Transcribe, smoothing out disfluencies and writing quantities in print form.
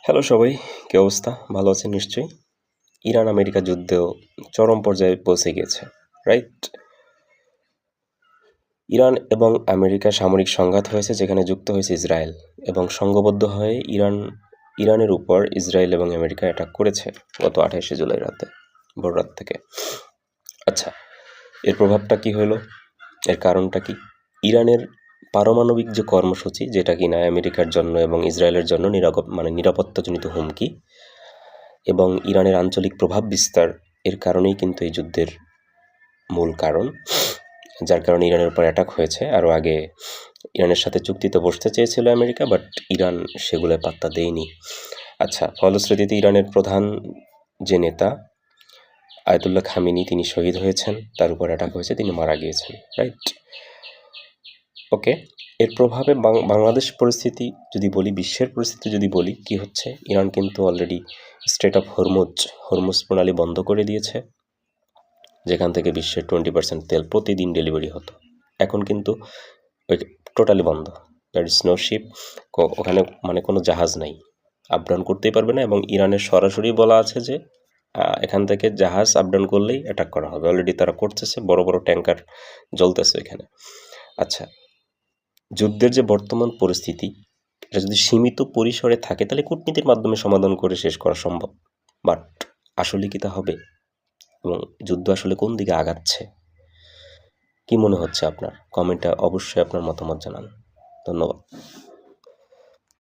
Hello সবাই, কী অবস্থা? ভালো আছেন নিশ্চয়ই? ইরান আমেরিকা যুদ্ধেও চরম পর্যায়ে পৌঁছে গিয়েছে, রাইট? ইরান এবং আমেরিকার সামরিক সংঘাত হয়েছে, যেখানে যুক্ত হয়েছে ইসরায়েল, এবং সংঘবদ্ধ হয়ে ইরানের উপর ইসরায়েল এবং আমেরিকা অ্যাটাক করেছে গত 28শে জুলাই রাতে, ভোররাত থেকে। আচ্ছা, এর প্রভাবটা কি হলো? এর কারণটা কি? ইরানের পারমাণবিক যে কর্মসূচি, যেটা কিনা আমেরিকার জন্য এবং ইসরায়েলের জন্য নিরাপত্তাজনিত হুমকি, এবং ইরানের আঞ্চলিক প্রভাব বিস্তার, এর কারণেই কিন্তু এই যুদ্ধের মূল কারণ, যার কারণে ইরানের উপর অ্যাটাক হয়েছে। আরও আগে ইরানের সাথে চুক্তিতে বসতে চেয়েছিল আমেরিকা, বাট ইরান সেগুলো পাত্তা দেয়নি। আচ্ছা, ফলশ্রুতিতে ইরানের প্রধান যে নেতা আয়াতুল্লাহ খামেনি, তিনি শহীদ হয়েছেন, তার উপর অ্যাটাক হয়েছে, তিনি মারা গিয়েছেন, রাইট? ওকে, এর প্রভাবে বাংলাদেশ পরিস্থিতি যদি বলি, বিশ্বের পরিস্থিতি যদি বলি, কি হচ্ছে? ইরান কিন্তু অলরেডি স্ট্রেট অফ হরমুজ প্রণালী বন্ধ করে দিয়েছে, যেখান থেকে বিশ্বের 20% তেল প্রতিদিন ডেলিভারি হতো। এখন কিন্তু টোটালি বন্ধ। দ্যাট ইজ নো শিপ, ওখানে কোনো জাহাজ নাই, আপ ডাউন করতেই পারবে না। এবং ইরানের সরাসরি বলা আছে যে এখান থেকে জাহাজ আপ ডাউন করলেই অ্যাটাক করা হবে। অলরেডি তারা করতেছে, বড় বড় ট্যাঙ্কার জ্বলতেছে এখানে। আচ্ছা, যুদ্ধের যে বর্তমান পরিস্থিতি, এটা যদি সীমিত পরিসরে থাকে তাহলে কূটনীতির মাধ্যমে সমাধান করে শেষ করা সম্ভব, বাট আসলে কি তা হবে? এবং যুদ্ধ আসলে কোন দিকে আগাচ্ছে, কি মনে হচ্ছে আপনার? কমেন্টে অবশ্যই আপনার মতামত জানান। ধন্যবাদ।